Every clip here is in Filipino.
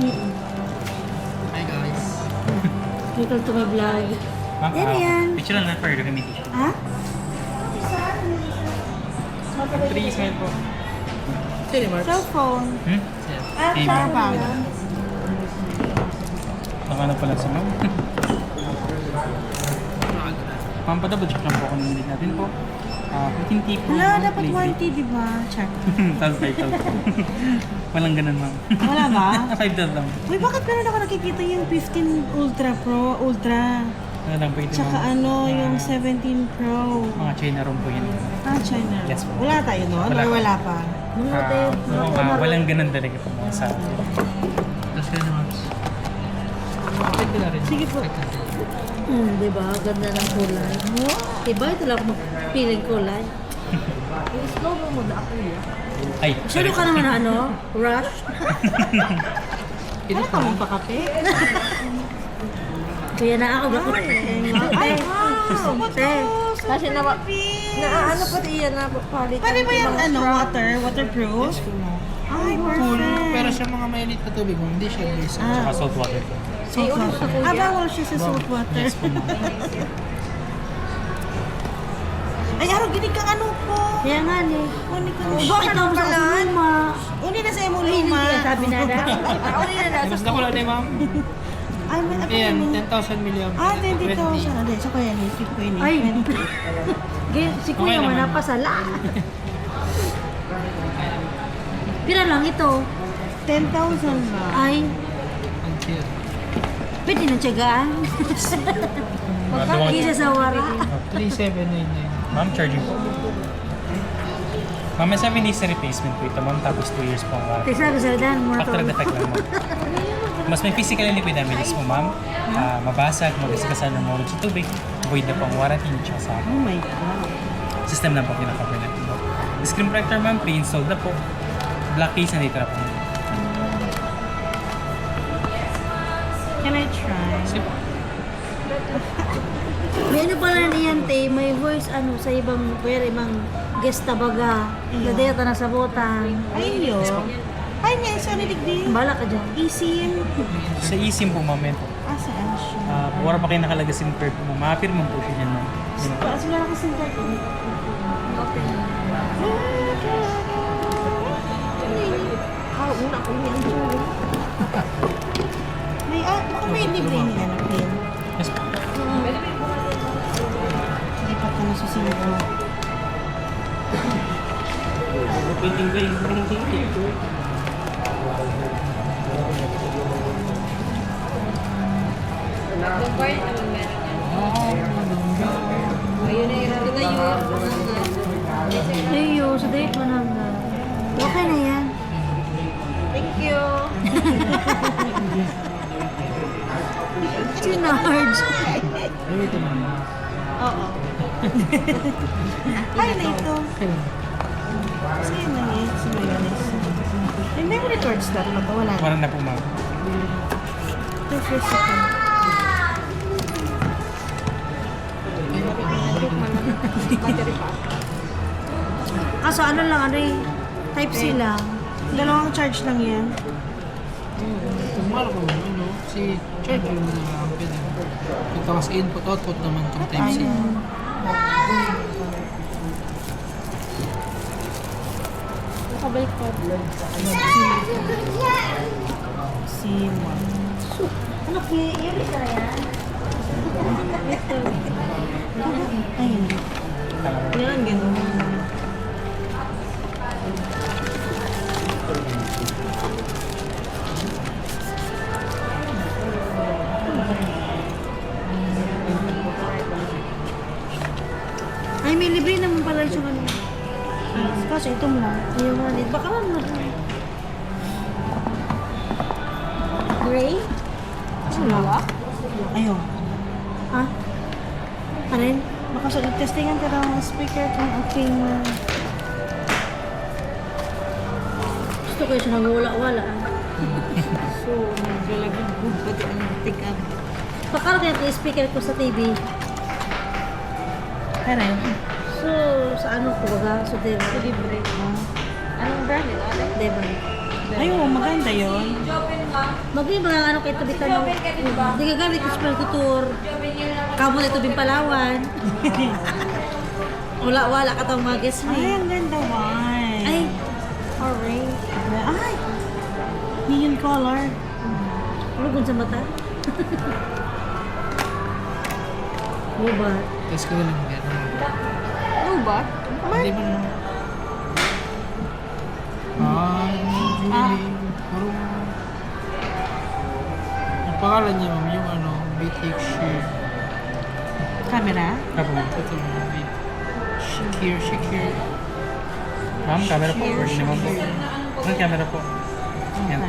Hi guys. Welcome to my vlog. Ma'am, Yan yan. picture lang na for documentation. Ha? 3 smile po. Sino Marks? Cellphone. Ah, Hey, saan ma'am. ba? Nakano pala sa ma'am. Ma'am, pa-double check lang po kung nandito natin po. 15 tea po. Wala, dapat 1T, di ba? Check. Tal 5,000. Walang ganun, ma'am. Wala ba? 5,000 lang. Uy, bakit meron ako nakikita yung 15 Ultra Pro, Ultra? Ano lang po ito, Tsaka ma'am? ano, yung 17 Pro. Mga China room po yun. Ah, China. Yes po. Wala tayo noon? Wala. Or wala pa? Walang ganun talaga po mga sa atin. Tapos kayo na Marks. Check ko na rin. Sige po. Check natin. Di ba? Ganda ng kulay. Diba? Ito lang magpiling kulay. I-slow mo na ako yun. Ay, Masyado ka naman ano? Rush? Edit Ano ka na. mong pakape? Kaya na ako. Ay, kasi na ano pati yan na palit. Pwede ba yung ano, waterproof? Yes, cool mo. Ay, Cool. Pero perfect. sa mga mainit na tubig mo, hindi siya base. Tsaka salt water po. Salt water. Ah, bawal siya sa salt water. Yes po, ma'am. Ay, araw, ginig kang ano po. Kaya nga ni. Uni ka na. Bakit ako sa luma? Uni na sa imong luma. Sabi na na. Uni na na. Basta ko lang na ma'am. Ay, may ako Ayan, naman. 10,000 million. Ah, 20,000. Hindi, so kaya ni, skip ko yun. Ay, si Okay Kuya naman. man napasala. Pira lang ito. 10,000 ba? Ay, Ang cheer. pwede na tiyagaan. Kisa sa wara. 3,799. Ma'am, charging po. Ma'am, may 7 days na replacement po ito, ma'am. Tapos 2 years po ang warranty. Kisa sa dan mo Factor to. defect lang, ma'am. Mas may physical and liquid damages po, ma'am. Mabasag, magasagasan ng mulog sa tubig. Void na po ang warranty niya sa Oh my God. system na po kinaka-cover natin. Screen protector, ma'am, pre-installed na po. Black case na dito na po. Can I try? Sige. May ano pala niyan, te, may voice ano sa ibang, pwede ibang guest tabaga. Ladeta na sa botang. Ay, yo. Ay, nga, isa ni Digdi. Bala ka dyan. Easy. Sa eSIM po, ma'am, ito. Ah, saan siya? Wala pa kayo nakalaga SIM card po, ma'am. Mapirman po siya yan, ma'am. Sila na kasi ito. Okay. Una ko yung tsura. May, baka may libre niya na pin. Yes po. Lipat ka na susunod mo. Pwedeng ba yung Ayo, sa date mo na. Okay na yan. Thank you. Chinards. Ay, ito ma'am. Oo. Ay, na ito. Kasi yun lang eh. Si Mayonnaise. Yung memory cards na ito. Wala na. Wala na po, ma'am. Ito first ito. Kaso ano lang, ano eh, type C lang. Dalawang charge lang yan. Kung mahal ko, ano, si charge yung ang pwede. Ito kasi input-output naman itong Type-C. Nakabalik pa. Si Juan. Ano, yun isa na yan? Ay, hindi. Yan, ganun. Ay, may libre naman pala siya kanina. Kaso ito mo lang. Yung one, baka man mo. Gray? Wala. Ayun. Ha? Ano yun? Baka sa testingan ka ng speaker kung aking... Gusto ko siya nang-wala-wala. So, nagalagin ko pati ang pick up. Pakala kaya yung speaker ko sa TV. Ano? So, sa ano ko baga? So, diba? Libre. Anong brand nila? Diba? Ayun, maganda yun. Maging mga ano kay Tabitan ng... Hindi ka gamit, Ismael Couture. Kamo na ito din Palawan. Wala ka tong mga guest Ay, me. ang ganda wine. Ay, orange. Ay! Neon color. Lugon sa mata. Boba. Tapos ko lang gano'n. Ano ba? Hindi ba naman? Parang... Ang pangalan niya, ma'am, yung ano, Boutique Shoe. Camera? Kapo ma'am. Ito, ma'am. Shakir. Ma'am, camera po. Pwede naman po. Ang camera po. Yan.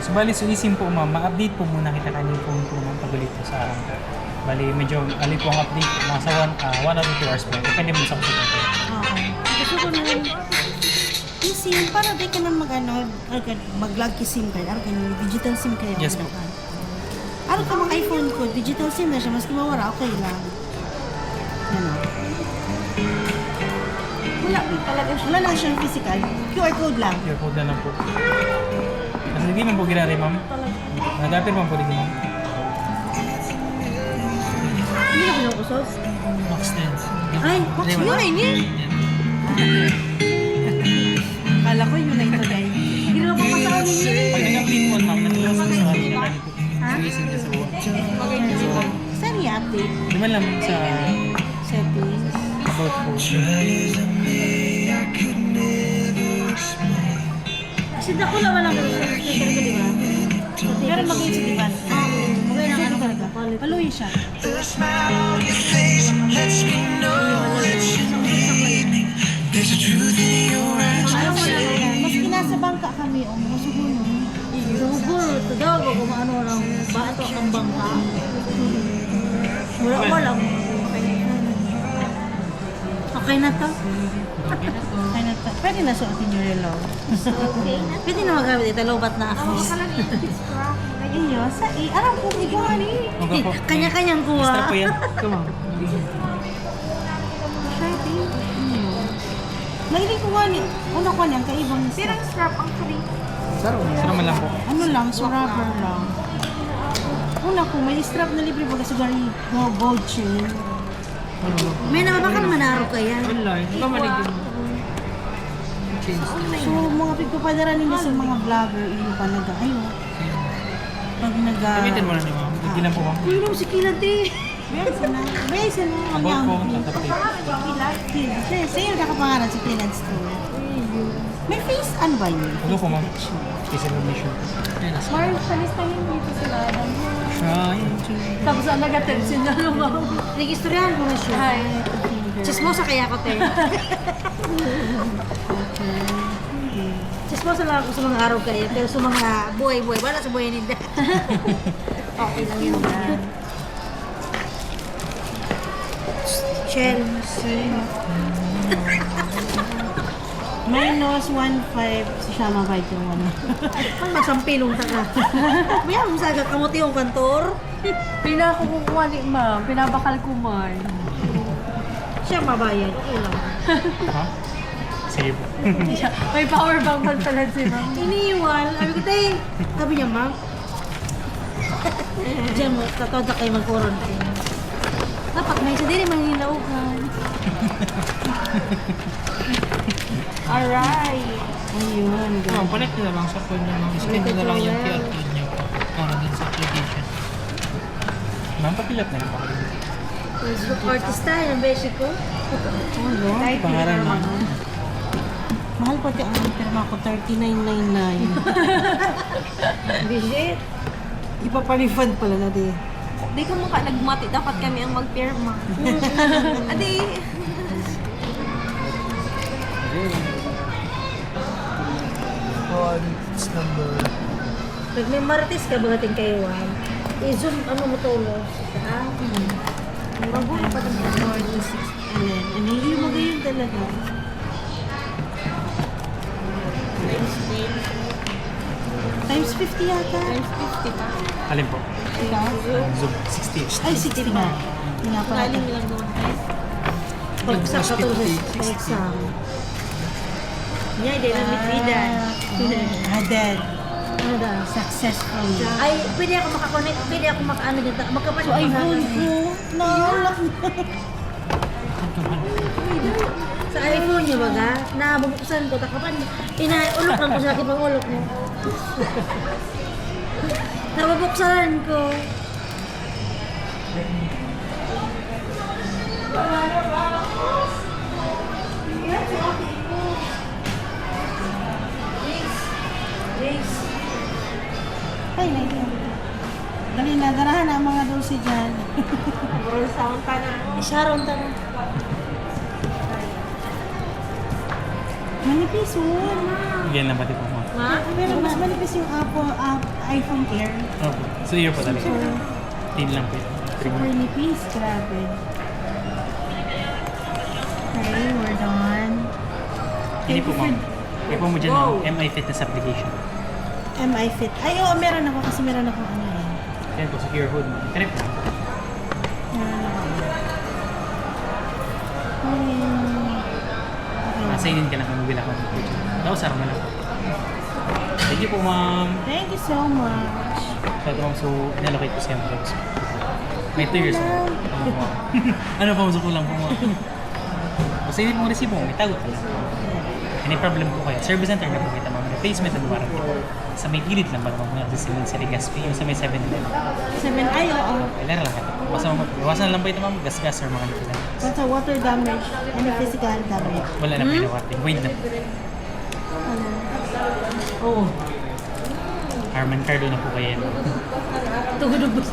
So, bali, sulisin po ma'am, ma-update po muna kita kanil po ma'am pagulit po sa araw ko. Bali, medyo alin po ang update, mga sa 1 or 2 hours po. Depende mo sa kusutan po. Okay. Gusto ko na yun. Yung SIM, para di ka na mag-log ki SIM card. Araw ka digital SIM kayo. Yes, po. Araw ka mga iPhone ko, digital SIM na siya. Maski mawara, okay lang. Yan o. Wala lang siyang physical. QR code lang. Your code na lang po. Kasi hindi man po ginari ma'am. Nag-appear man po dito ma'am. Hindi na kinukusog. Max 10. Ay, Hindi, yun ay niya. Kala ko yun na ito guys. Ginawa pa sa amin niya. Pag nag-update po ma'am, nag-update po sa kanil na po. Ha? Sulisin niya sa buwan. Saan i-update? Duman lang sa Settings. about po. Kasi dako naman ang speaker ko, di ba? Pero mag-in sa diban. Magay ng ano talaga. Paluin siya. Alam mo na, maski nasa bangka kami, o mga sugunon. Siguro, ito daw ako kung ano lang, bato ang bangka. Wala. Okay na to? Ay, pwede na suotin yung relo. Okay na. Pwede na magamit ito, lobat na ako. Iyo, sa alam ko, ikaw ano eh. Huwag po. Kanya-kanyang kuha. Extra po yan. Come on. Nailing ko nga ni, una ko niyan, kaibang strap. strap ang free. Sarap man lang po. Ano lang, so rubber lang. Una ko, may strap na libre baga sa gari, gold chain. May naman baka naman naro ka yan. Online. Ikaw maligin mo. Change. So, mga pagpapadara nila sa mga vlogger, iyo pa nag-ayo. Pag Gamitin mo na ni ma'am. Hindi lang po ma'am. Uy, nung si Kilante. Besan mo, ang About po, yampi. tatapit. Sa'yo nakapangalan sa Cleland Store. May face ano ba yun? Ano po ma'am? Special mission. Ayan, nasa. Mark, palistahin dito sila. Tapos ang nag-attention na naman. Nag-istoryahan ko na siya. Hi. Chismosa kaya ako, te. Chismosa lang ako sa mga araw kaya, pero sa mga buhay-buhay, wala sa buhay nila. Okay lang yun. Shell. Minus 1.5 siya mabait yung ano. Ang masampilong taka. Maya mo sa kamuti yung kantor. Pinakukuha ni ma'am. Pinabakal ko man. Siya mabayad. Okay lang. Ha? Sige po. May power bank man pala si ma'am. Iniiwan. Sabi ko, te. Sabi niya, ma'am. Diyan mo, tatoda kayo mag-quarantine. Dapat may isa din mga hinaugan. Alright. Ayun. Ma'am, connect nyo na lang sa phone nyo. Ma'am, scan nyo na lang yung QR code nyo para din sa application. Ma'am, papilat na yung pakilig. Facebook artist tayo, ang beshi ko. Pangalan na. Mahal pati ang pirma ko, 39.99. Visit. Ipapalifad pala na di. Di ko mukha nagmati. Dapat kami ang magpirma. Adi. It's number... Pag may marites ka, bagating kayo, i-zoom, ano mo tulos. Ah, mabuhay pa ng 46. Ano yung magayon talaga? Times 50 yata. Times 50 pa. Alin po? Zoom 60. Ay, 60 na. Hindi nga pala. Galing lang doon. pag sa katulog sa exam. Niya, hindi na mitbidan. Dead. Ano daw? Successfully. Ay, pwede ako makakonect, pwede ako makaano dito. Magkapas So, iPhone ko. Nalak na. Sa iPhone niyo baga, nabubuksan ko, takapan, inaulok lang ko sa aking pangulok mo. Nabubuksan ko. Ay, naiyan. Dali na, darahan na ang mga dulce dyan. Roll sound pa na. Sharon ta na. Manipis, oh. Yan lang pati po ma. Ma? Pero mas manipis yung iPhone Air. Okay. So ear po talaga. Tin lang po ito. Super nipis, grabe. Okay, we're done. Hindi po ma'am. Kaya po mo dyan Wow. ng MI Fitness application. MI Fit. Ay, oo, meron ako kasi meron akong ano eh. Yan po, secure hood ma'am. Correct po. Meron ako. Okay. Sign in ka na kung mobile account. Tapos sarap na lang. Thank you po ma'am. Thank you so much. So ito ma'am, so inallocate ko siya ang drugs. May 2 years old. Ano pa, gusto ko lang po ma'am. Basta hindi pong resibo mo, may tagot ka lang. Any problem po kayo, service center na po kita ma'am. Replacement and warranty po. Sa may gilid lang ba naman sa Legazpi o sa may 7-Eleven. 7, ay, oo. Kailangan lang ito. Iwasan lang ba ito ma'am, gas-gas or mga nito lang. Basta water damage and physical damage. Wala na po yung warranty. Void na po. Oo. Arman Cardo na po kayo. Tugod-ubos.